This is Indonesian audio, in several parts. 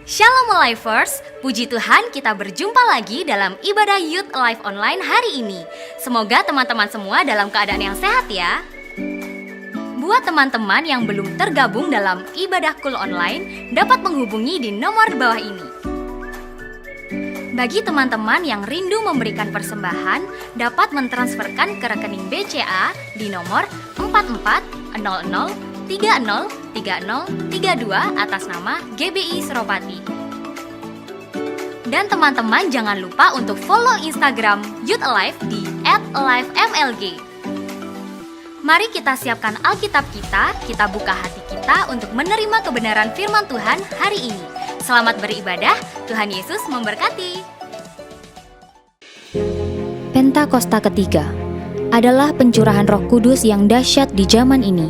Shalom Alivers, puji Tuhan kita berjumpa lagi dalam ibadah Youth Alive Online hari ini. Semoga teman-teman semua dalam keadaan yang sehat ya. Buat teman-teman yang belum tergabung dalam ibadah Cool Online, dapat menghubungi di nomor di bawah ini. Bagi teman-teman yang rindu memberikan persembahan, dapat mentransferkan ke rekening BCA di nomor 4400303032 atas nama GBI Seropati. Dan teman-teman jangan lupa untuk follow Instagram Youth Alive di @alivemlg. Mari kita siapkan Alkitab kita buka hati kita untuk menerima kebenaran firman Tuhan hari ini. Selamat beribadah, Tuhan Yesus memberkati. Pentakosta ketiga adalah pencurahan Roh Kudus yang dahsyat di zaman ini,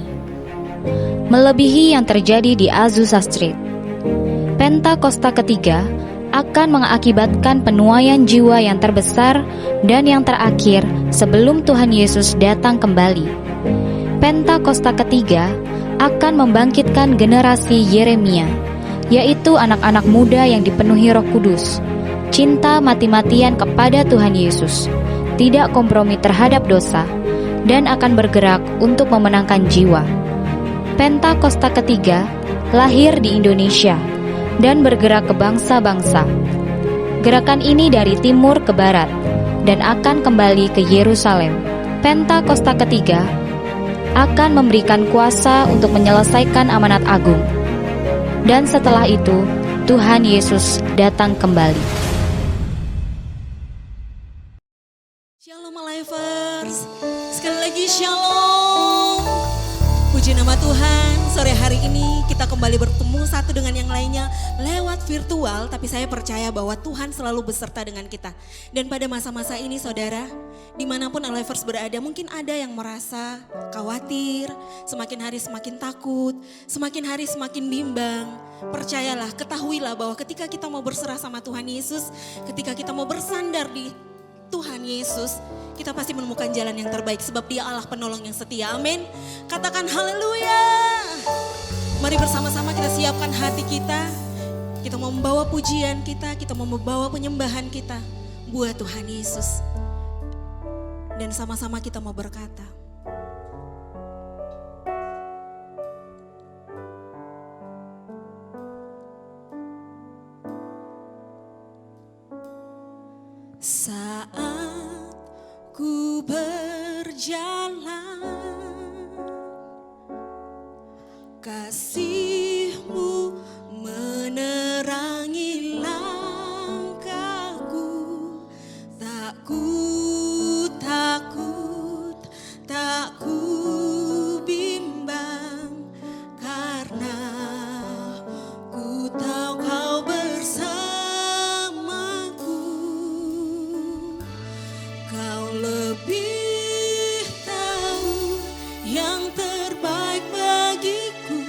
melebihi yang terjadi di Azusa Street. Pentakosta ketiga akan mengakibatkan penuaian jiwa yang terbesar dan yang terakhir sebelum Tuhan Yesus datang kembali. Pentakosta ketiga akan membangkitkan generasi Yeremia, yaitu anak-anak muda yang dipenuhi Roh Kudus, cinta mati-matian kepada Tuhan Yesus, tidak kompromi terhadap dosa, dan akan bergerak untuk memenangkan jiwa. Pentakosta ketiga lahir di Indonesia dan bergerak ke bangsa-bangsa. Gerakan ini dari timur ke barat dan akan kembali ke Yerusalem. Pentakosta ketiga akan memberikan kuasa untuk menyelesaikan amanat agung. Dan setelah itu, Tuhan Yesus datang kembali. Shalom Alivers, sekali lagi Shalom. Puji nama Tuhan, sore hari ini kita kembali bertemu satu dengan yang lainnya lewat virtual. Tapi saya percaya bahwa Tuhan selalu beserta dengan kita. Dan pada masa-masa ini saudara, dimanapun Alivers berada, mungkin ada yang merasa khawatir, semakin hari semakin takut, semakin hari semakin bimbang. Percayalah, ketahuilah bahwa ketika kita mau berserah sama Tuhan Yesus, ketika kita mau bersandar di Tuhan Yesus, kita pasti menemukan jalan yang terbaik sebab Dia Allah penolong yang setia. Amin. Katakan haleluya. Mari bersama-sama kita siapkan hati kita. Kita mau membawa pujian kita mau membawa penyembahan kita buat Tuhan Yesus. Dan sama-sama kita mau berkata, saat ku berjalan, kasih-Mu menerangi langkahku. Tak ku takut, tak ku bimbang, karena ku tahu Kau bersamaku. Kau lebih tahu yang terbaik bagiku.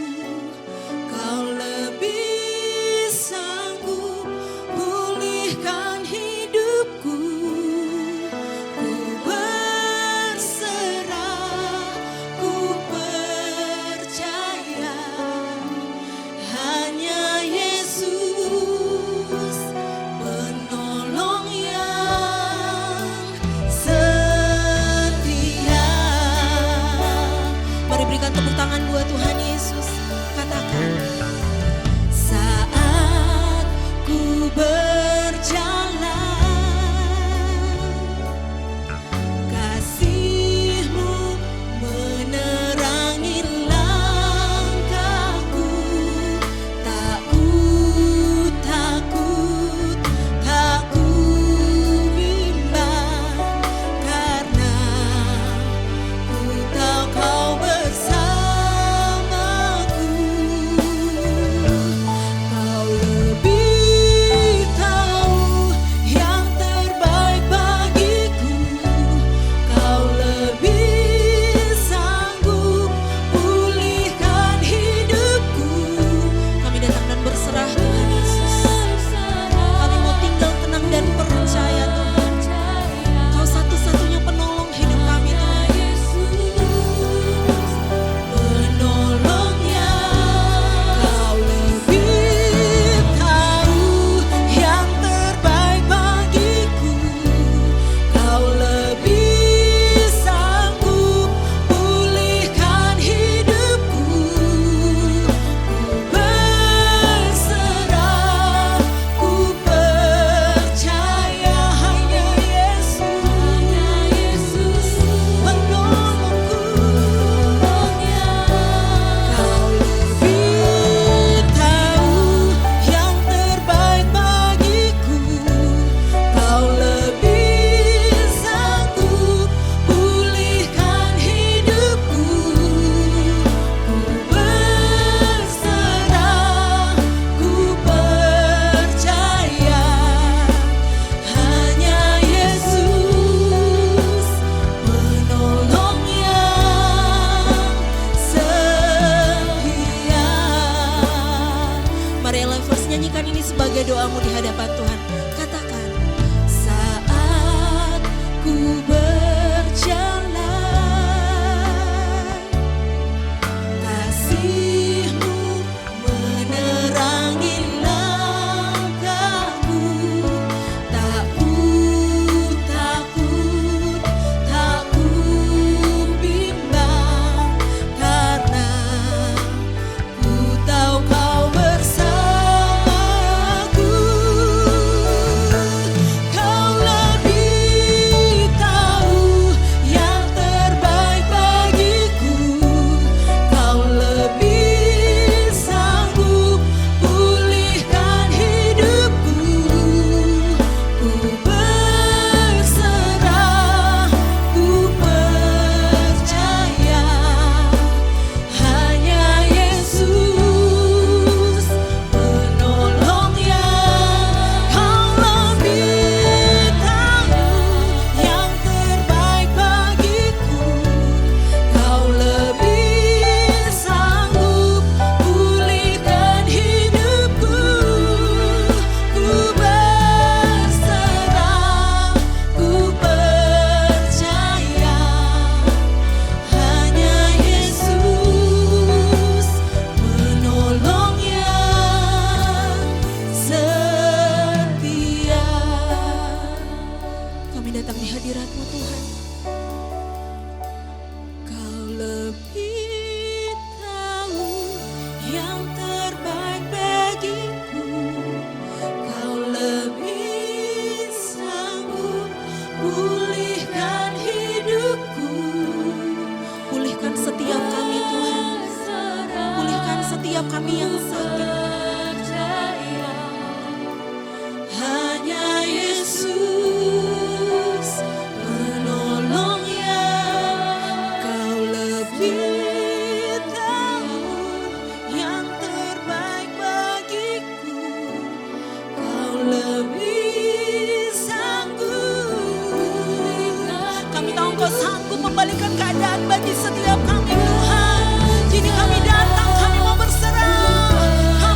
nyanyikan ini sebagai doamu di hadapan Tuhan. Katakan, saat ku berjalan, kasih-Mu menerangi langkahku. Tak ku takut, tak ku bimbang, karena ku tahu Kau bersamaku. Kau lebih tahu yang terbaik bagiku. Kau lebih sanggup pulihkan hidupku. Ku berserah, ku percaya, hanya Yesus penolongnya. Kau lebih tahu yang terbaik bagiku. Kau lebih sanggup pulihkan hidupku. Ku berserah, ku percaya, hanya Yesus penolong yang setia. Kami datang di hadirat-Mu Tuhan. Kau lebih tahu yang terbaik bagiku. Kau lebih sanggup pulihkan hidupku. Pulihkan setiap kami Tuhan. Pulihkan setiap kami yang sakit. Hanya Yesus penolongnya. Kau lebih tahu yang terbaik bagiku. Kau lebih sanggup. Kami tahu Engkau sanggup membalikan keadaan bagi setiap kami Tuhan. Kini kami datang, kami mau berserah.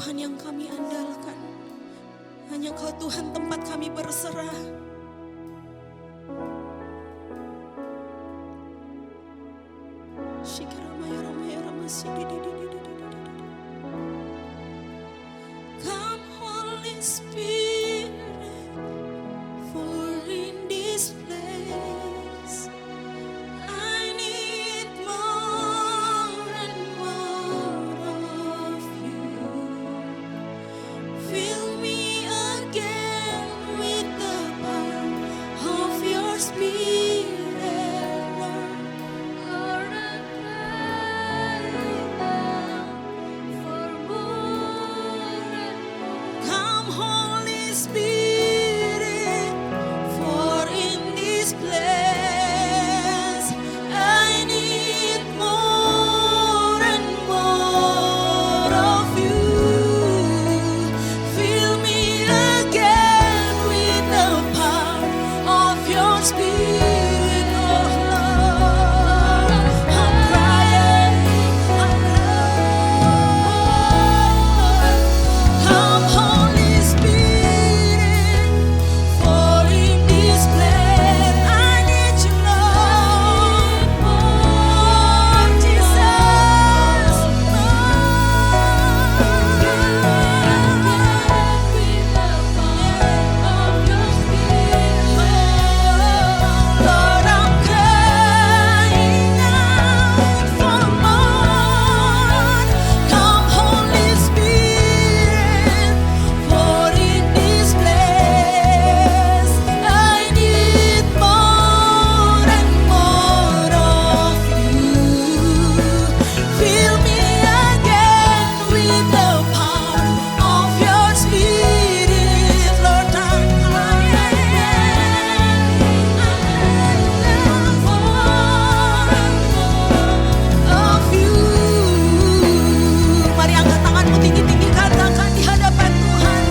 Tuhan yang kami andalkan. Hanya Kau Tuhan tempat kami berserah. Come Holy Spirit, fall in this place. I need more and more of you. Fill me again with the power of your Spirit, Lord. Lord, I'm crying out for more and more. Come, Holy Spirit, for in this place I need more and more of you. Fill me again with the power of your Spirit, oh Lord. I'm crying, I'm crying. Come, Holy Spirit, for in this place I need you, Lord. More, Jesus, Lord, I'm crying out for more. Come, Holy Spirit, for in this place I need more and more of you. Fill me again with the power of your Spirit, Lord. I'm crying for more of you. Mari angkat tanganmu tinggi-tinggi, katakan di hadapan Tuhan.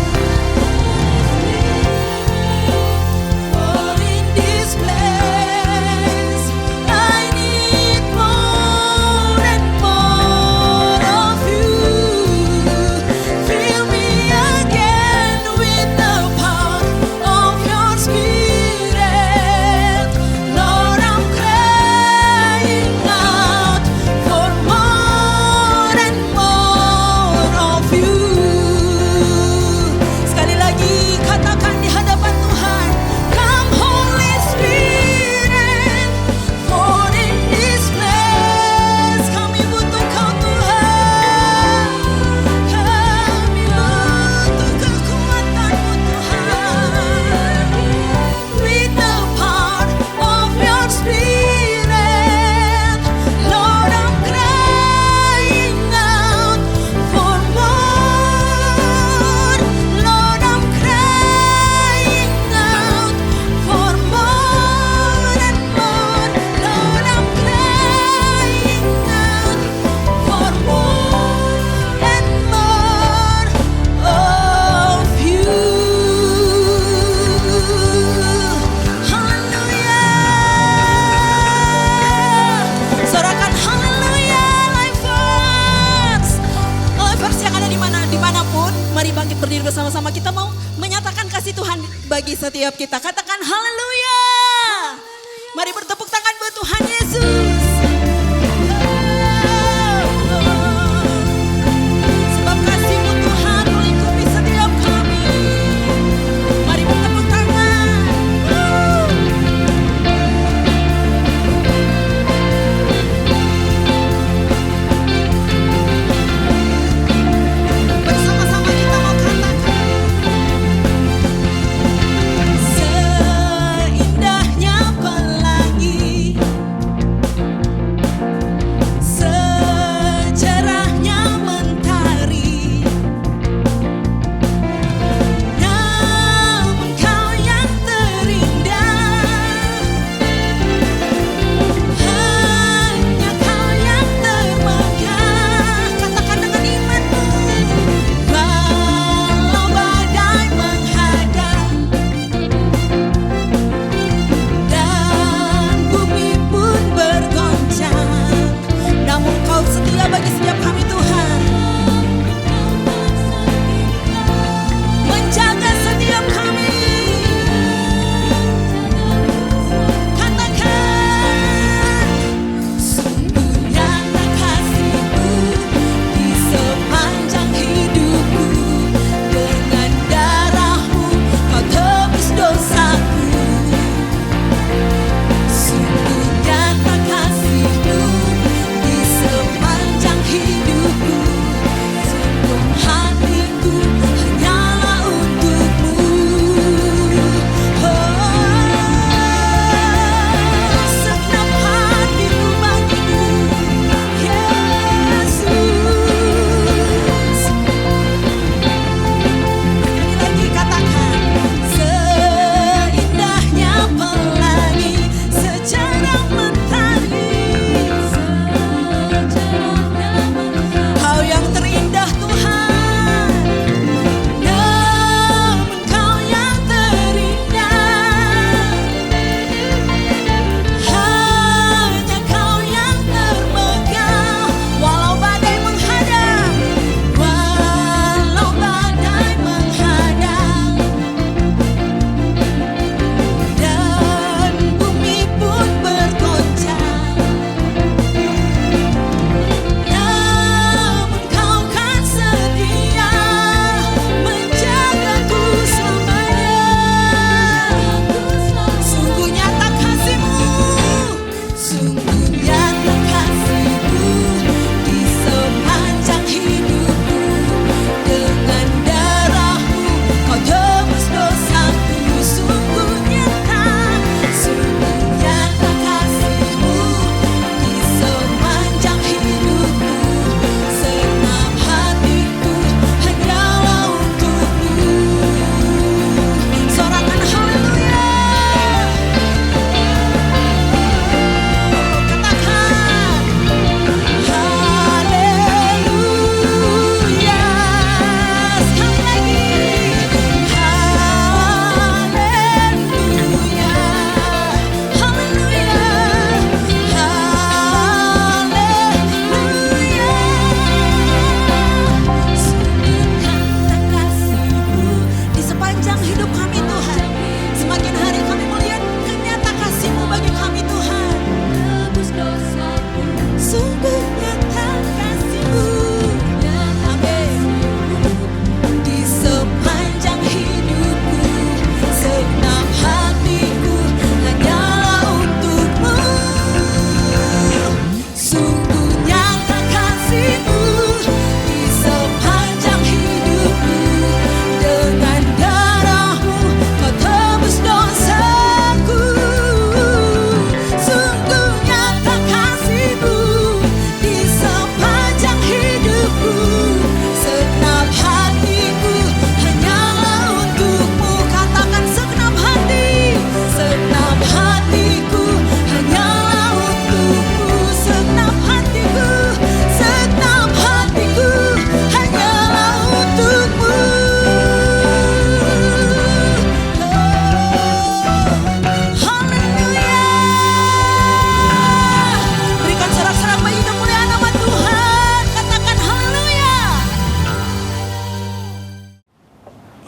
For in this place I need more and more of you. Fill me again with the power of your Spirit, Lord. I'm crying out for more and more of you. Sekali lagi katakan di hadapan Tuhan. Come, Holy Spirit, for in this place kami butuh Kau Tuhan. Kami butuh kekuatan-Mu Tuhan. With the power of your Spirit, Lord, I'm crying out for more. Lord, I'm crying out for more and more. Lord, I'm crying out for more and more of you. Haleluya. Sorakan haleluya, Lifers. Lifers yang ada dimanapun, mari bangkit berdiri bersama-sama. Kita mau menyatakan kasih Tuhan bagi setiap kita. Katakan haleluya. Mari bertepuk tangan buat Tuhan Yesus. Sebab kasih-Mu Tuhan melingkupi setiap kami. Mari bertepuk tangan. Bersama-sama kita mau katakan. Seindahnya pelangi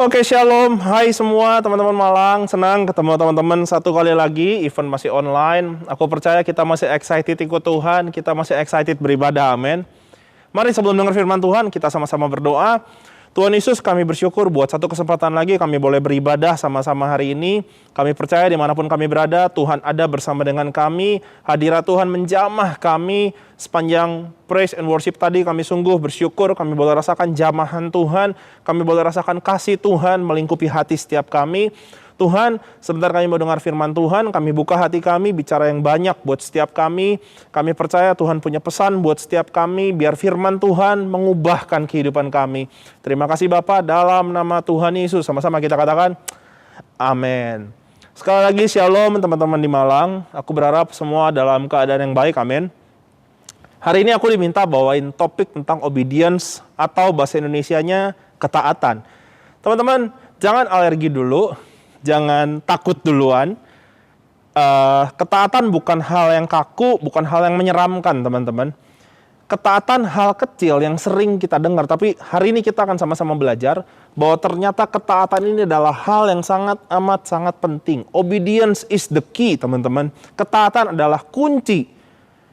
Oke, shalom. Hai semua teman-teman Malang. Senang ketemu teman-teman satu kali lagi. Event masih online. Aku percaya kita masih excited ikut Tuhan. Kita masih excited beribadah. Amin. Mari sebelum dengar firman Tuhan, kita sama-sama berdoa. Tuhan Yesus, kami bersyukur buat satu kesempatan lagi kami boleh beribadah sama-sama hari ini. Kami percaya dimanapun kami berada, Tuhan ada bersama dengan kami. Hadirat Tuhan menjamah kami sepanjang praise and worship tadi. Kami sungguh bersyukur, kami boleh rasakan jamahan Tuhan. Kami boleh rasakan kasih Tuhan melingkupi hati setiap kami. Tuhan, sebentar kami mau dengar firman Tuhan, kami buka hati kami, bicara yang banyak buat setiap kami. Kami percaya Tuhan punya pesan buat setiap kami, biar firman Tuhan mengubahkan kehidupan kami. Terima kasih Bapa, dalam nama Tuhan Yesus. Sama-sama kita katakan, amin. Sekali lagi, shalom teman-teman di Malang. Aku berharap semua dalam keadaan yang baik, amin. Hari ini aku diminta bawain topik tentang obedience, atau bahasa Indonesianya ketaatan. Teman-teman, jangan alergi dulu. Jangan takut duluan. Ketaatan bukan hal yang kaku, bukan hal yang menyeramkan, teman-teman. Ketaatan hal kecil yang sering kita dengar, tapi hari ini kita akan sama-sama belajar bahwa ternyata ketaatan ini adalah hal yang sangat amat sangat penting. Obedience is the key, teman-teman. Ketaatan adalah kunci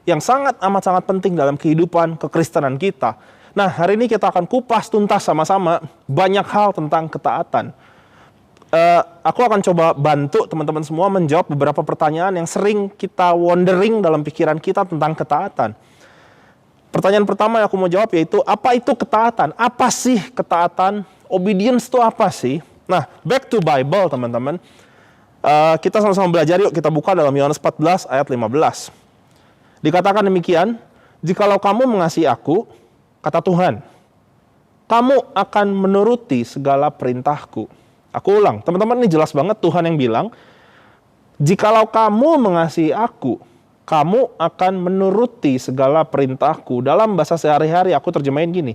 yang sangat amat sangat penting dalam kehidupan kekristenan kita. Nah, hari ini kita akan kupas tuntas sama-sama banyak hal tentang ketaatan. Aku akan coba bantu teman-teman semua menjawab beberapa pertanyaan yang sering kita wondering dalam pikiran kita tentang ketaatan. Pertanyaan pertama yang aku mau jawab yaitu, apa itu ketaatan? Apa sih ketaatan? Obedience itu apa sih? Nah, back to Bible teman-teman. Kita sama-sama belajar yuk, kita buka dalam Yohanes 14 ayat 15. Dikatakan demikian, jikalau kamu mengasihi aku, kata Tuhan, kamu akan menuruti segala perintahku. Aku ulang, teman-teman, ini jelas banget Tuhan yang bilang, jikalau kamu mengasihi aku, kamu akan menuruti segala perintahku. Dalam bahasa sehari-hari aku terjemahin gini,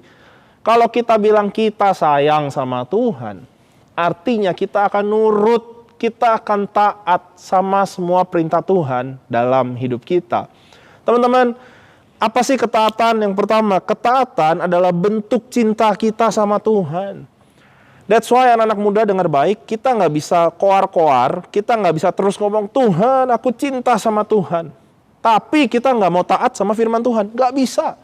kalau kita bilang kita sayang sama Tuhan, artinya kita akan nurut, kita akan taat sama semua perintah Tuhan dalam hidup kita. Teman-teman, apa sih ketaatan? Yang pertama, ketaatan adalah bentuk cinta kita sama Tuhan. That's why anak-anak muda dengar baik, kita nggak bisa koar-koar, kita nggak bisa terus ngomong, Tuhan aku cinta sama Tuhan. Tapi kita nggak mau taat sama firman Tuhan, nggak bisa.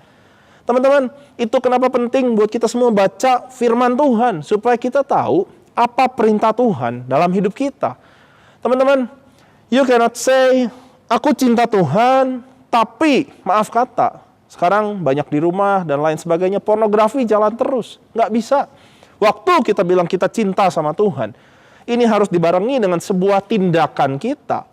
Teman-teman, itu kenapa penting buat kita semua baca firman Tuhan, supaya kita tahu apa perintah Tuhan dalam hidup kita. Teman-teman, you cannot say, aku cinta Tuhan, tapi maaf kata, sekarang banyak di rumah dan lain sebagainya, pornografi jalan terus, nggak bisa. Waktu kita bilang kita cinta sama Tuhan, ini harus dibarengi dengan sebuah tindakan kita.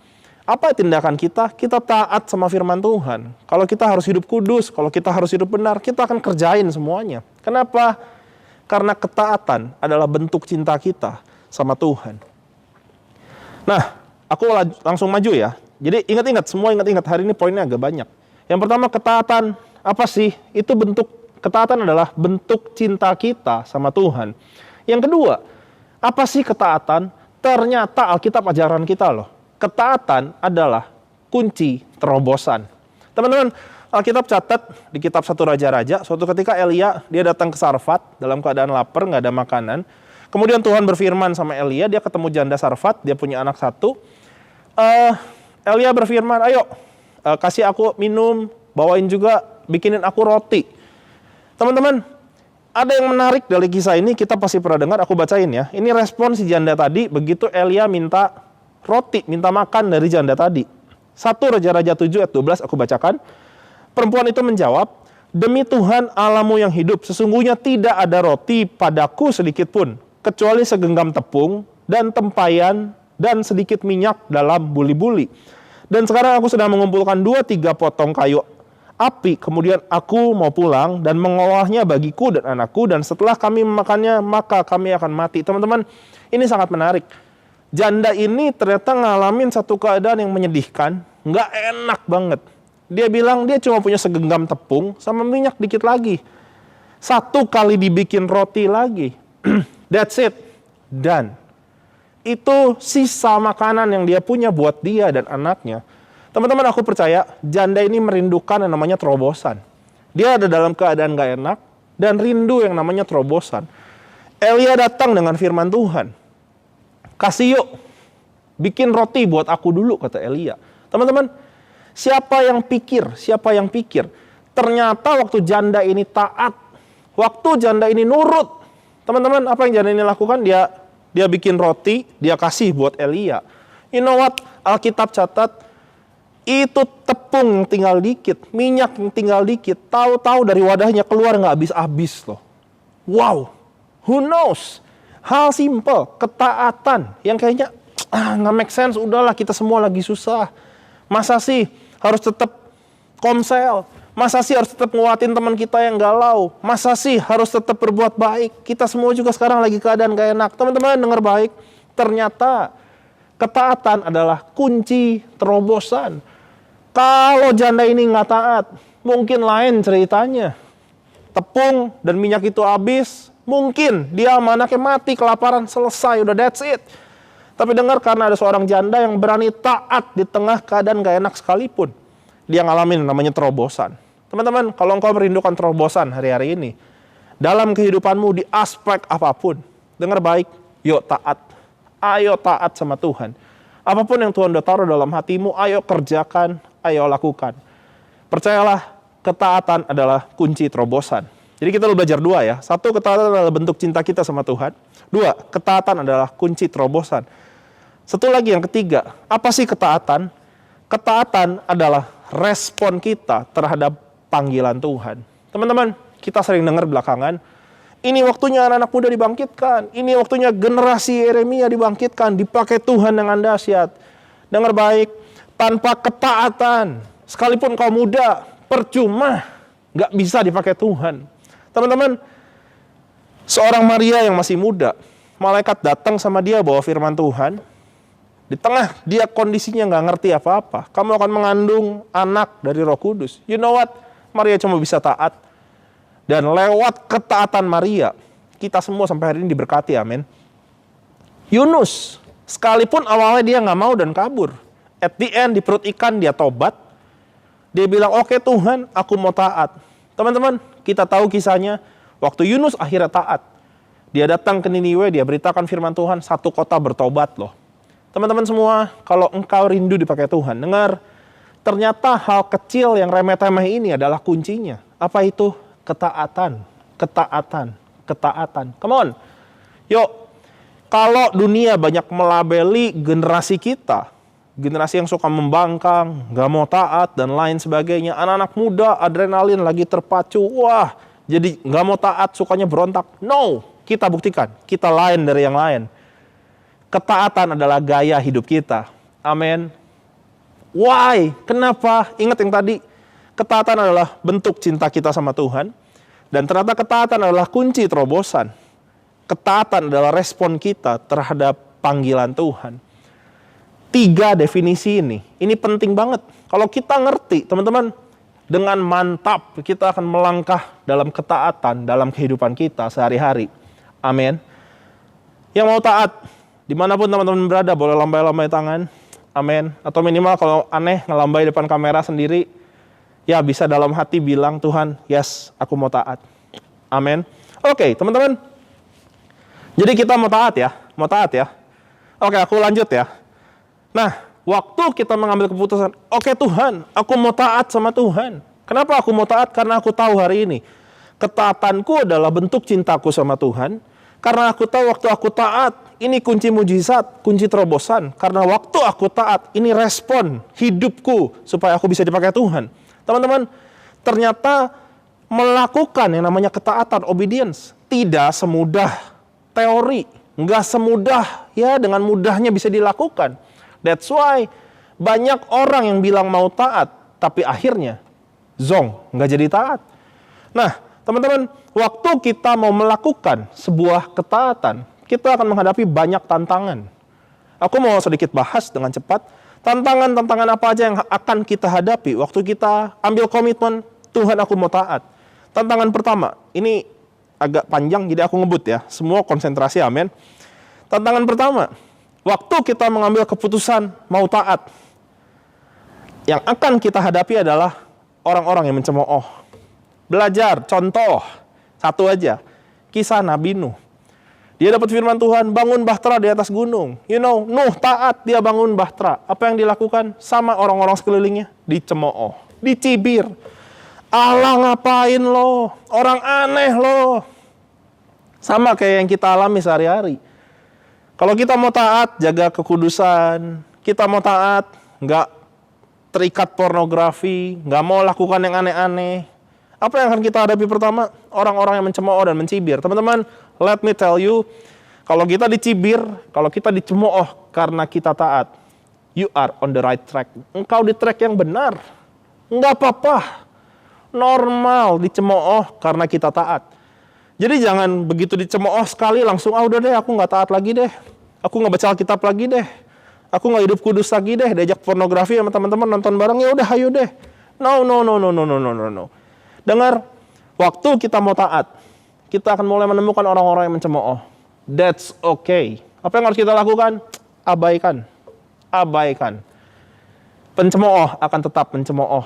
Apa tindakan kita? Kita taat sama firman Tuhan. Kalau kita harus hidup kudus, kalau kita harus hidup benar, kita akan kerjain semuanya. Kenapa? Karena ketaatan adalah bentuk cinta kita sama Tuhan. Nah, aku langsung maju ya. Jadi ingat-ingat, semua ingat-ingat, hari ini poinnya agak banyak. Yang pertama, ketaatan apa sih? Itu bentuk ketaatan adalah bentuk cinta kita sama Tuhan. Yang kedua, apa sih ketaatan? Ternyata Alkitab ajaran kita loh. Ketaatan adalah kunci terobosan. Teman-teman, Alkitab catat di kitab 1 Raja-Raja, suatu ketika Elia, dia datang ke Sarfat dalam keadaan lapar, nggak ada makanan. Kemudian Tuhan berfirman sama Elia, dia ketemu janda Sarfat, dia punya anak satu. Elia berfirman, ayo kasih aku minum, bawain juga, bikinin aku roti. Teman-teman, ada yang menarik dari kisah ini, kita pasti pernah dengar, aku bacain ya. Ini respon si janda tadi, begitu Elia minta roti, minta makan dari janda tadi. 1 Raja-Raja 7 ayat 12, aku bacakan. Perempuan itu menjawab, demi Tuhan Allahmu yang hidup, sesungguhnya tidak ada roti padaku sedikit pun, kecuali segenggam tepung dan tempayan dan sedikit minyak dalam buli-buli. Dan sekarang aku sedang mengumpulkan 2-3 potong kayu api, kemudian aku mau pulang dan mengolahnya bagiku dan anakku, dan setelah kami memakannya, maka kami akan mati. Teman-teman, ini sangat menarik. Janda ini ternyata ngalamin satu keadaan yang menyedihkan, nggak enak banget. Dia bilang dia cuma punya segenggam tepung sama minyak dikit lagi. 1 kali dibikin roti lagi. That's it. Done. Itu sisa makanan yang dia punya buat dia dan anaknya. Teman-teman, aku percaya janda ini merindukan yang namanya terobosan. Dia ada dalam keadaan gak enak dan rindu yang namanya terobosan. Elia datang dengan firman Tuhan. Kasih yuk, bikin roti buat aku dulu, kata Elia. Teman-teman, siapa yang pikir? Ternyata waktu janda ini taat, waktu janda ini nurut. Teman-teman, apa yang janda ini lakukan? Dia bikin roti, dia kasih buat Elia. You know what? Alkitab catat, itu tepung yang tinggal dikit, minyak yang tinggal dikit, tahu-tahu dari wadahnya keluar nggak habis-habis loh. Wow, who knows? Hal simple, ketaatan yang kayaknya nggak make sense. Udahlah, kita semua lagi susah. Masa sih harus tetap komsel? Masa sih harus tetap nguatin teman kita yang galau? Masa sih harus tetap berbuat baik? Kita semua juga sekarang lagi keadaan gak enak. Teman-teman dengar baik, ternyata ketaatan adalah kunci terobosan. Kalau janda ini nggak taat, mungkin lain ceritanya. Tepung dan minyak itu habis, mungkin dia sama anaknya mati kelaparan, selesai, udah that's it. Tapi dengar, karena ada seorang janda yang berani taat di tengah keadaan gak enak sekalipun, dia ngalamin namanya terobosan. Teman-teman, kalau engkau merindukan terobosan hari-hari ini, dalam kehidupanmu di aspek apapun, dengar baik, yuk taat. Ayo taat sama Tuhan. Apapun yang Tuhan udah taruh dalam hatimu, ayo kerjakan, ayo lakukan. Percayalah, ketaatan adalah kunci terobosan. Jadi kita belajar dua ya. Satu, ketaatan adalah bentuk cinta kita sama Tuhan. Dua, ketaatan adalah kunci terobosan. Satu lagi yang ketiga, apa sih ketaatan? Ketaatan adalah respon kita terhadap panggilan Tuhan. Teman-teman, kita sering dengar belakangan, ini waktunya anak-anak muda dibangkitkan, ini waktunya generasi Yeremia dibangkitkan, dipakai Tuhan dengan dahsyat. Dengar baik, tanpa ketaatan, sekalipun kau muda, percuma, nggak bisa dipakai Tuhan. Teman-teman, seorang Maria yang masih muda, malaikat datang sama dia bawa firman Tuhan. Di tengah dia kondisinya nggak ngerti apa-apa. Kamu akan mengandung anak dari Roh Kudus. You know what? Maria cuma bisa taat. Dan lewat ketaatan Maria, kita semua sampai hari ini diberkati, amin. Yunus, sekalipun awalnya dia nggak mau dan kabur, at the end di perut ikan dia tobat. Dia bilang, oke Tuhan, aku mau taat. Teman-teman, kita tahu kisahnya, waktu Yunus akhirnya taat. Dia datang ke Niniwe, dia beritakan firman Tuhan, satu kota bertobat loh. Teman-teman semua, kalau engkau rindu dipakai Tuhan, dengar, ternyata hal kecil yang remeh-temeh ini adalah kuncinya. Apa itu? Ketaatan, ketaatan, ketaatan. Come on. Yuk, kalau dunia banyak melabeli generasi kita, generasi yang suka membangkang, gak mau taat, dan lain sebagainya. Anak-anak muda, adrenalin lagi terpacu. Wah, jadi gak mau taat, sukanya berontak. No, kita buktikan, kita lain dari yang lain. Ketaatan adalah gaya hidup kita. Amin. Why? Kenapa? Ingat yang tadi. Ketaatan adalah bentuk cinta kita sama Tuhan. Dan ternyata ketaatan adalah kunci terobosan. Ketaatan adalah respon kita terhadap panggilan Tuhan. 3 definisi ini penting banget. Kalau kita ngerti, teman-teman, dengan mantap kita akan melangkah dalam ketaatan dalam kehidupan kita sehari-hari. Amin. Yang mau taat, dimanapun teman-teman berada, boleh lambai-lambai tangan. Amin. Atau minimal kalau aneh ngelambai depan kamera sendiri, ya bisa dalam hati bilang, Tuhan, yes, aku mau taat. Amin. Oke, teman-teman. Jadi kita mau taat ya. Oke, aku lanjut ya. Nah, waktu kita mengambil keputusan, oke Tuhan, aku mau taat sama Tuhan. Kenapa aku mau taat? Karena aku tahu hari ini, ketaatanku adalah bentuk cintaku sama Tuhan. Karena aku tahu waktu aku taat, ini kunci mujizat, kunci terobosan. Karena waktu aku taat, ini respon hidupku supaya aku bisa dipakai Tuhan. Teman-teman, ternyata melakukan yang namanya ketaatan, obedience, tidak semudah teori. Nggak semudah, ya dengan mudahnya bisa dilakukan. That's why banyak orang yang bilang mau taat, tapi akhirnya zong, nggak jadi taat. Nah, teman-teman, waktu kita mau melakukan sebuah ketaatan, kita akan menghadapi banyak tantangan. Aku mau sedikit bahas dengan cepat, tantangan-tantangan apa aja yang akan kita hadapi waktu kita ambil komitmen, Tuhan aku mau taat. Tantangan pertama, ini agak panjang jadi aku ngebut ya, semua konsentrasi, amin. Tantangan pertama, waktu kita mengambil keputusan mau taat, yang akan kita hadapi adalah orang-orang yang mencemooh. Belajar, contoh, satu aja, kisah Nabi Nuh. Dia dapat firman Tuhan, bangun bahtera di atas gunung. Nuh taat, dia bangun bahtera. Apa yang dilakukan sama orang-orang sekelilingnya? Dicemooh, dicibir. Allah ngapain lo? Orang aneh lo. Sama kayak yang kita alami sehari-hari. Kalau kita mau taat, jaga kekudusan. Kita mau taat, nggak terikat pornografi, nggak mau lakukan yang aneh-aneh. Apa yang akan kita hadapi pertama? Orang-orang yang mencemooh dan mencibir. Teman-teman, let me tell you, kalau kita dicibir, kalau kita dicemooh karena kita taat, you are on the right track. Engkau di track yang benar. Nggak apa-apa. Normal dicemooh karena kita taat. Jadi jangan begitu dicemooh sekali langsung, udah deh aku nggak taat lagi deh. Aku nggak baca Alkitab lagi deh. Aku nggak hidup kudus lagi deh. Diajak pornografi sama teman-teman nonton bareng, ya udah ayo deh. No. Dengar, waktu kita mau taat, kita akan mulai menemukan orang-orang yang mencemooh. That's okay. Apa yang harus kita lakukan? Abaikan. Pencemooh akan tetap mencemooh.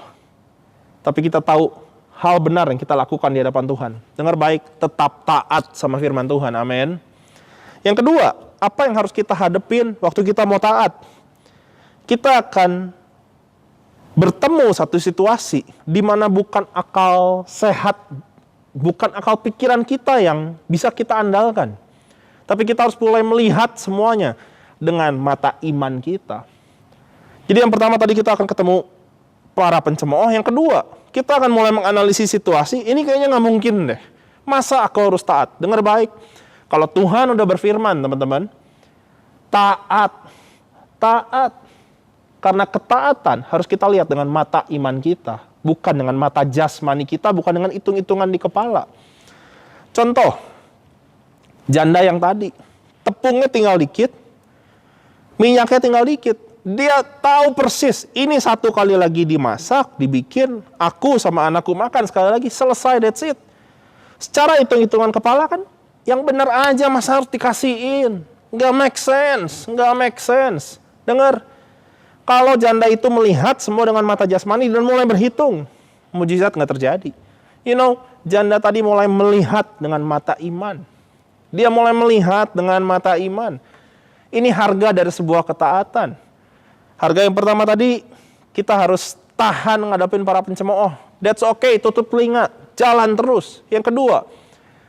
Tapi kita tahu hal benar yang kita lakukan di hadapan Tuhan. Dengar baik, tetap taat sama firman Tuhan. Amin. Yang kedua, apa yang harus kita hadepin waktu kita mau taat? Kita akan bertemu satu situasi di mana bukan akal sehat, bukan akal pikiran kita yang bisa kita andalkan. Tapi kita harus mulai melihat semuanya dengan mata iman kita. Jadi yang pertama tadi kita akan ketemu para pencemooh. Yang kedua, kita akan mulai menganalisis situasi. Ini kayaknya nggak mungkin deh. Masa aku harus taat? Dengar baik. Kalau Tuhan udah berfirman, teman-teman, taat. Karena ketaatan harus kita lihat dengan mata iman kita. Bukan dengan mata jasmani kita, bukan dengan hitung-hitungan di kepala. Contoh, janda yang tadi. Tepungnya tinggal dikit, minyaknya tinggal dikit. Dia tahu persis, ini satu kali lagi dimasak, dibikin, aku sama anakku makan sekali lagi, selesai, that's it. Secara hitung-hitungan kepala kan, yang benar aja masa harus dikasihin. Nggak make sense. Dengar, kalau janda itu melihat semua dengan mata jasmani dan mulai berhitung, mujizat nggak terjadi. Janda tadi mulai melihat dengan mata iman. Dia mulai melihat dengan mata iman. Ini harga dari sebuah ketaatan. Harga yang pertama tadi, kita harus tahan ngadapin para pencemooh. That's okay, tutup telinga, jalan terus. Yang kedua,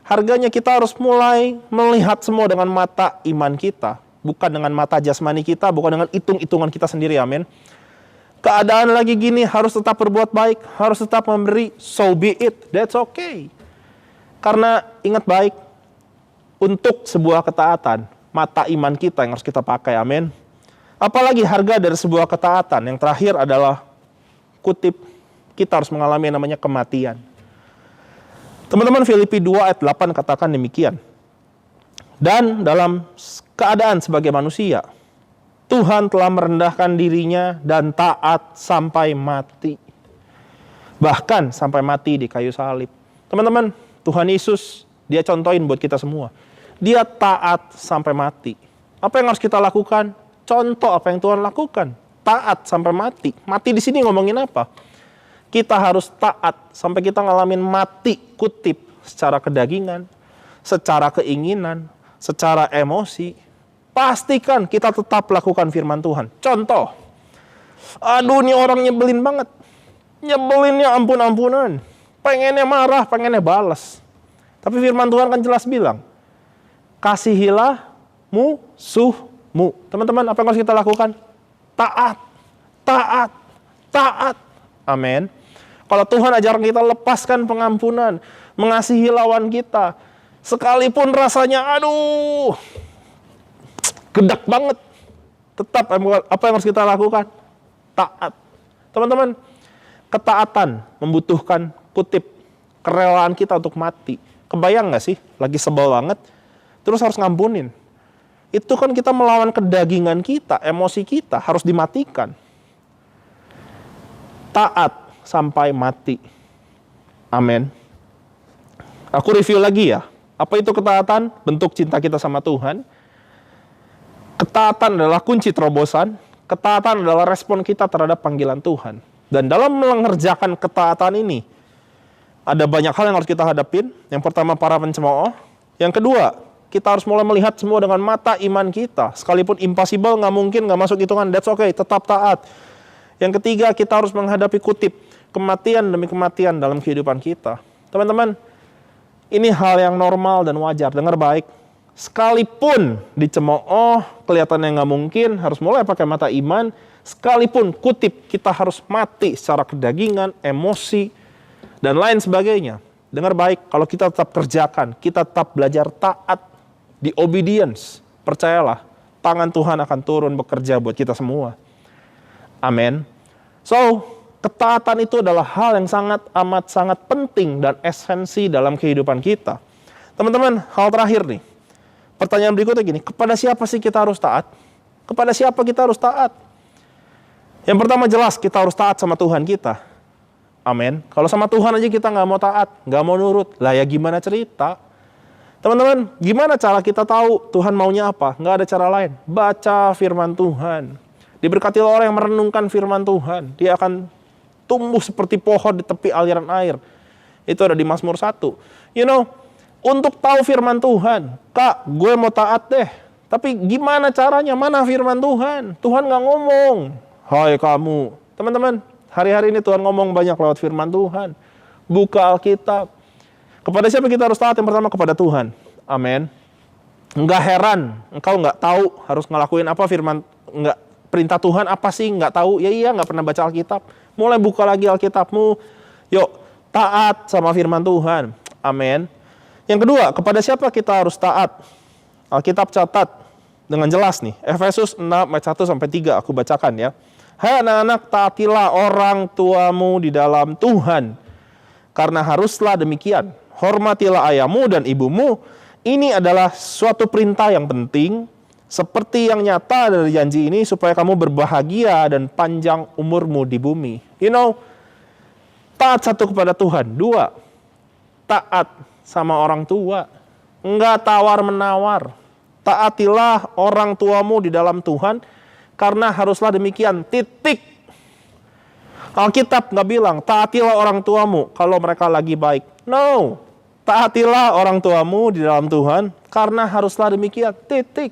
harganya kita harus mulai melihat semua dengan mata iman kita. Bukan dengan mata jasmani kita, bukan dengan hitung-hitungan kita sendiri, amin. Keadaan lagi gini, harus tetap berbuat baik, harus tetap memberi, so be it, that's okay. Karena ingat baik, untuk sebuah ketaatan, mata iman kita yang harus kita pakai, amin. Apalagi harga dari sebuah ketaatan, yang terakhir adalah, kutip, kita harus mengalami yang namanya kematian. Teman-teman, Filipi 2 ayat 8 katakan demikian. Dan dalam keadaan sebagai manusia, Tuhan telah merendahkan dirinya dan taat sampai mati. Bahkan sampai mati di kayu salib. Teman-teman, Tuhan Yesus, dia contohin buat kita semua. Dia taat sampai mati. Apa yang harus kita lakukan? Contoh apa yang Tuhan lakukan. Taat sampai mati. Mati di sini ngomongin apa? Kita harus taat sampai kita ngalamin mati, kutip, secara kedagingan, secara keinginan, secara emosi. Pastikan kita tetap lakukan firman Tuhan. Contoh, aduh ini orang nyebelin banget. Nyebelinnya ampun-ampunan. Pengennya marah, pengennya balas. Tapi firman Tuhan kan jelas bilang, kasihilah musuhmu. Teman-teman, apa yang harus kita lakukan? Taat. Amin. Kalau Tuhan ajarkan kita lepaskan pengampunan, mengasihi lawan kita, sekalipun rasanya aduh gedak banget, tetap apa yang harus kita lakukan? Taat. Teman-teman, ketaatan membutuhkan, kutip, kerelaan kita untuk mati. Kebayang gak sih? Lagi sebel banget, terus harus ngampunin. Itu kan kita melawan kedagingan kita, emosi kita harus dimatikan. Taat sampai mati. Amin. Aku review lagi ya. Apa itu ketaatan? Bentuk cinta kita sama Tuhan. Ketaatan adalah kunci terobosan. Ketaatan adalah respon kita terhadap panggilan Tuhan. Dan dalam mengerjakan ketaatan ini, ada banyak hal yang harus kita hadapin. Yang pertama, para pencemooh. Yang kedua, Kita harus mulai melihat semua dengan mata iman kita. Sekalipun impossible, nggak mungkin, nggak masuk hitungan, that's okay, tetap taat. Yang ketiga, kita harus menghadapi kutip kematian demi kematian dalam kehidupan kita. Teman-teman, ini hal yang normal dan wajar. Dengar baik, sekalipun dicemooh, kelihatannya nggak mungkin, harus mulai pakai mata iman. Sekalipun kutip, kita harus mati secara kedagingan, emosi, dan lain sebagainya. Dengar baik, kalau kita tetap kerjakan, kita tetap belajar taat di obedience, percayalah, tangan Tuhan akan turun bekerja buat kita semua. Amin. So, ketaatan itu adalah hal yang sangat penting dan esensi dalam kehidupan kita. Teman-teman, hal terakhir nih. Pertanyaan berikutnya gini, kepada siapa sih kita harus taat? Kepada siapa kita harus taat? Yang pertama jelas, kita harus taat sama Tuhan kita. Amin. Kalau sama Tuhan aja kita nggak mau taat, nggak mau nurut, lah ya gimana cerita? Teman-teman, gimana cara kita tahu Tuhan maunya apa? Nggak ada cara lain. Baca firman Tuhan. Diberkati orang yang merenungkan firman Tuhan. Dia akan tumbuh seperti pohon di tepi aliran air. Itu ada di Mazmur 1. You know, untuk tahu firman Tuhan, Kak, gue mau taat deh. Tapi gimana caranya? Mana firman Tuhan? Tuhan nggak ngomong. Hai kamu. Teman-teman, hari-hari ini Tuhan ngomong banyak lewat firman Tuhan. Buka Alkitab. Kepada siapa kita harus taat? Yang pertama kepada Tuhan. Amin. Enggak heran, engkau nggak tahu harus ngelakuin apa firman, nggak perintah Tuhan apa sih, nggak tahu. Ya iya, nggak pernah baca Alkitab. Mulai buka lagi Alkitabmu. Yuk, taat sama firman Tuhan. Amin. Yang kedua, kepada siapa kita harus taat? Alkitab catat dengan jelas nih. Efesus 6 ayat 1 sampai 3 aku bacakan ya. Hai anak-anak, taatilah orang tuamu di dalam Tuhan. Karena haruslah demikian. Hormatilah ayahmu dan ibumu. Ini adalah suatu perintah yang penting. Seperti yang nyata dari janji ini, supaya kamu berbahagia dan panjang umurmu di bumi. You know, taat satu kepada Tuhan. Dua, taat sama orang tua. Enggak tawar-menawar. Taatilah orang tuamu di dalam Tuhan. Karena haruslah demikian, titik. Alkitab nggak bilang, taatilah orang tuamu kalau mereka lagi baik. No, taatilah orang tuamu di dalam Tuhan, karena haruslah demikian, titik.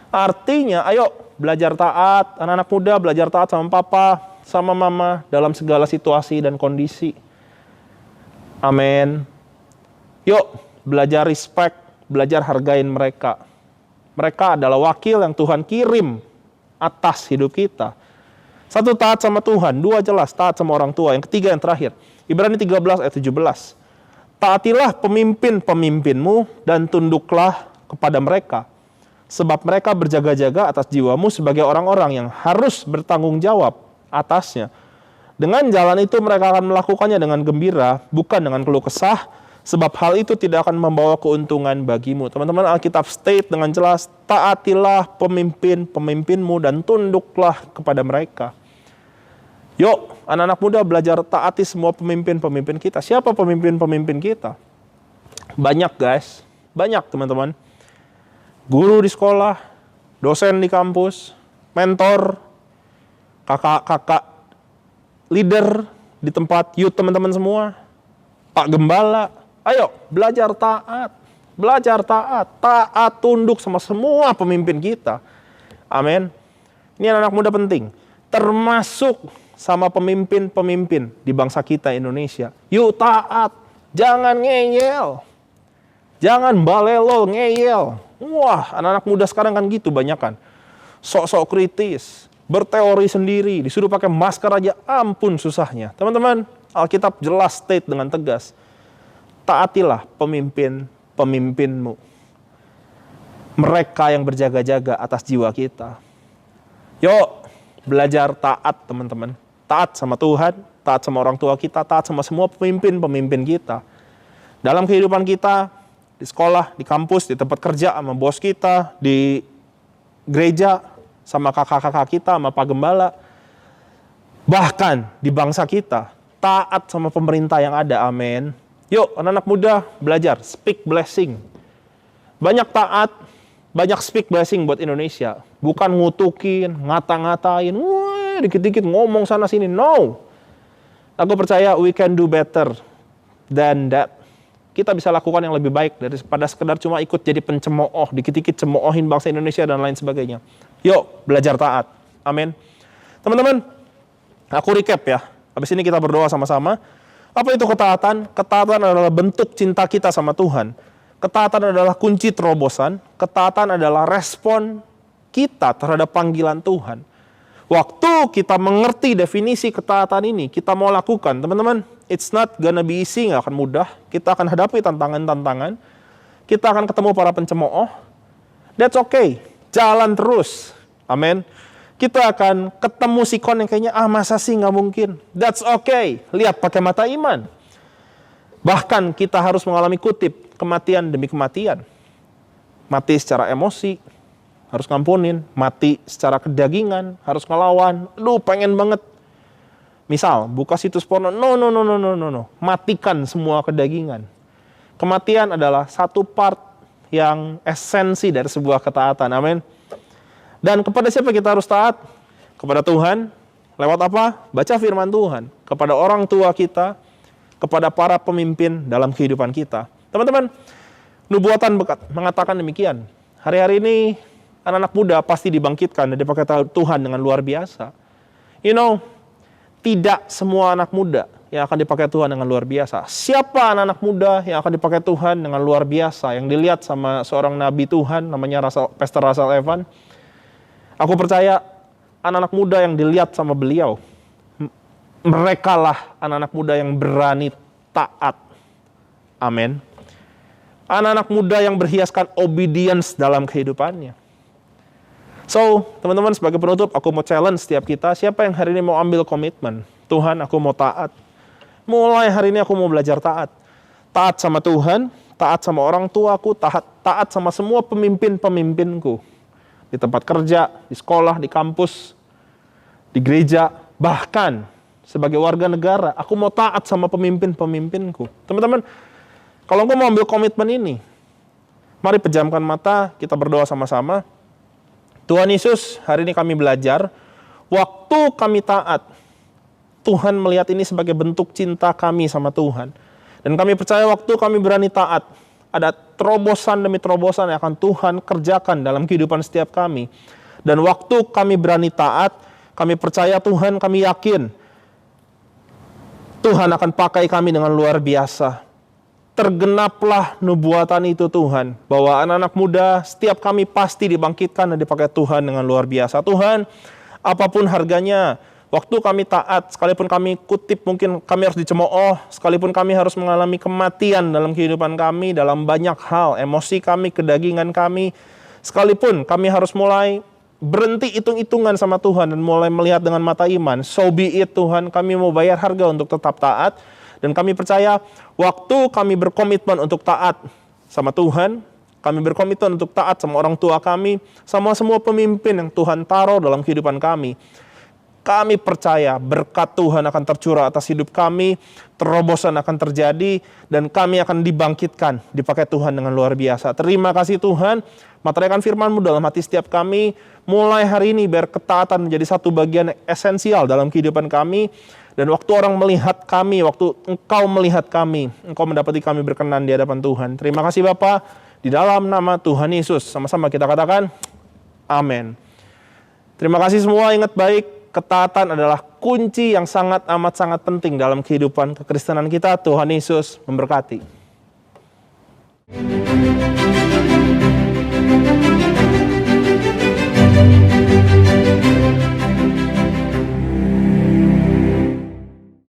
Artinya, ayo belajar taat, anak-anak muda belajar taat sama papa, sama mama, dalam segala situasi dan kondisi. Amin. Yuk, belajar respect, belajar hargain mereka. Mereka adalah wakil yang Tuhan kirim atas hidup kita. Satu, taat sama Tuhan. Dua, jelas taat sama orang tua. Yang ketiga, yang terakhir, Ibrani 13 ayat 17. Taatilah pemimpin-pemimpinmu dan tunduklah kepada mereka. Sebab mereka berjaga-jaga atas jiwamu sebagai orang-orang yang harus bertanggung jawab atasnya. Dengan jalan itu mereka akan melakukannya dengan gembira, bukan dengan keluh kesah, sebab hal itu tidak akan membawa keuntungan bagimu. Teman-teman, Alkitab state dengan jelas, taatilah pemimpin-pemimpinmu dan tunduklah kepada mereka. Yuk, anak-anak muda belajar taati semua pemimpin-pemimpin kita. Siapa pemimpin-pemimpin kita? Banyak guys, banyak teman-teman. Guru di sekolah, dosen di kampus, mentor, kakak-kakak, leader di tempat youth teman-teman semua, Pak Gembala. Ayo, belajar taat. Belajar taat. Taat tunduk sama semua pemimpin kita. Amin. Ini anak muda penting. Termasuk sama pemimpin-pemimpin di bangsa kita Indonesia. Yuk taat. Jangan ngeyel. Jangan balelo, ngeyel. Wah, anak-anak muda sekarang kan gitu banyak kan. Sok-sok kritis. Berteori sendiri. Disuruh pakai masker aja, ampun susahnya. Teman-teman, Alkitab jelas state dengan tegas. Taatilah pemimpin-pemimpinmu. Mereka yang berjaga-jaga atas jiwa kita. Yuk, belajar taat teman-teman. Taat sama Tuhan, taat sama orang tua kita, taat sama semua pemimpin-pemimpin kita. Dalam kehidupan kita, di sekolah, di kampus, di tempat kerja, sama bos kita, di gereja, sama kakak-kakak kita, sama Pak Gembala. Bahkan di bangsa kita, taat sama pemerintah yang ada, amin. Yuk, anak-anak muda belajar, speak blessing. Banyak taat, banyak speak blessing buat Indonesia. Bukan ngutukin, ngata-ngatain, wah dikit-dikit ngomong sana sini. No. Aku percaya we can do better than that. kita bisa lakukan yang lebih baik daripada sekedar cuma ikut jadi pencemooh, dikit-dikit cemoohin bangsa Indonesia dan lain sebagainya. Yuk, belajar taat. Amin. Teman-teman, aku recap ya. Habis ini kita berdoa sama-sama. Apa itu ketaatan? Ketaatan adalah bentuk cinta kita sama Tuhan. Ketaatan adalah kunci terobosan. Ketaatan adalah respon kita terhadap panggilan Tuhan. Waktu kita mengerti definisi ketaatan ini, kita mau lakukan, teman-teman, it's not gonna be easy, nggak akan mudah. Kita akan hadapi tantangan-tantangan. Kita akan ketemu para pencemooh. That's okay. Jalan terus. Amin. Kita akan ketemu sikon yang kayaknya, masa sih nggak mungkin. That's okay. Lihat pakai mata iman. Bahkan kita harus mengalami kutip, kematian demi kematian. Mati secara emosi, harus ngampunin. Mati secara kedagingan, harus ngelawan. Lu pengen banget. Misal, buka situs porno. No. Matikan semua kedagingan. Kematian adalah satu part yang esensi dari sebuah ketaatan. Amin. Dan kepada siapa kita harus taat? Kepada Tuhan. Lewat apa? Baca firman Tuhan. Kepada orang tua kita. Kepada para pemimpin dalam kehidupan kita. Teman-teman, nubuatan mengatakan demikian. Hari-hari ini anak-anak muda pasti dibangkitkan dan dipakai Tuhan dengan luar biasa. You know, tidak semua anak muda yang akan dipakai Tuhan dengan luar biasa. Siapa anak-anak muda yang akan dipakai Tuhan dengan luar biasa? Yang dilihat sama seorang nabi Tuhan, namanya Pastor Russell Evan. Aku percaya anak-anak muda yang dilihat sama beliau, merekalah anak-anak muda yang berani taat. Amin. Anak-anak muda yang berhiaskan obedience dalam kehidupannya. So, teman-teman, sebagai penutup, aku mau challenge setiap kita, siapa yang hari ini mau ambil komitmen? Tuhan, aku mau taat. Mulai hari ini aku mau belajar taat. Taat sama Tuhan, taat sama orang tuaku, taat sama semua pemimpin-pemimpinku. Di tempat kerja, di sekolah, di kampus, di gereja, bahkan sebagai warga negara, aku mau taat sama pemimpin-pemimpinku. Teman-teman, kalau engkau mau ambil komitmen ini, mari pejamkan mata, kita berdoa sama-sama. Tuhan Yesus, hari ini kami belajar, waktu kami taat, Tuhan melihat ini sebagai bentuk cinta kami sama Tuhan. Dan kami percaya waktu kami berani taat, ada terobosan demi terobosan yang akan Tuhan kerjakan dalam kehidupan setiap kami. Dan waktu kami berani taat, kami percaya Tuhan, kami yakin, Tuhan akan pakai kami dengan luar biasa. Tergenaplah nubuatan itu Tuhan, bahwa anak-anak muda setiap kami pasti dibangkitkan dan dipakai Tuhan dengan luar biasa. Tuhan, apapun harganya, waktu kami taat, sekalipun kami kutip mungkin kami harus dicemooh, sekalipun kami harus mengalami kematian dalam kehidupan kami, dalam banyak hal, emosi kami, kedagingan kami, sekalipun kami harus mulai berhenti hitung-hitungan sama Tuhan dan mulai melihat dengan mata iman, so be it Tuhan, kami mau bayar harga untuk tetap taat. Dan kami percaya waktu kami berkomitmen untuk taat sama Tuhan, kami berkomitmen untuk taat sama orang tua kami, sama semua pemimpin yang Tuhan taruh dalam kehidupan kami. Kami percaya berkat Tuhan akan tercurah atas hidup kami, terobosan akan terjadi, dan kami akan dibangkitkan, dipakai Tuhan dengan luar biasa. Terima kasih Tuhan, materikan firman-Mu dalam hati setiap kami, mulai hari ini biar ketaatan menjadi satu bagian esensial dalam kehidupan kami. Dan waktu orang melihat kami, waktu Engkau melihat kami, Engkau mendapati kami berkenan di hadapan Tuhan. Terima kasih Bapa, di dalam nama Tuhan Yesus. Sama-sama kita katakan, amin. Terima kasih semua, ingat baik, ketaatan adalah kunci yang sangat amat sangat penting dalam kehidupan kekristenan kita. Tuhan Yesus memberkati.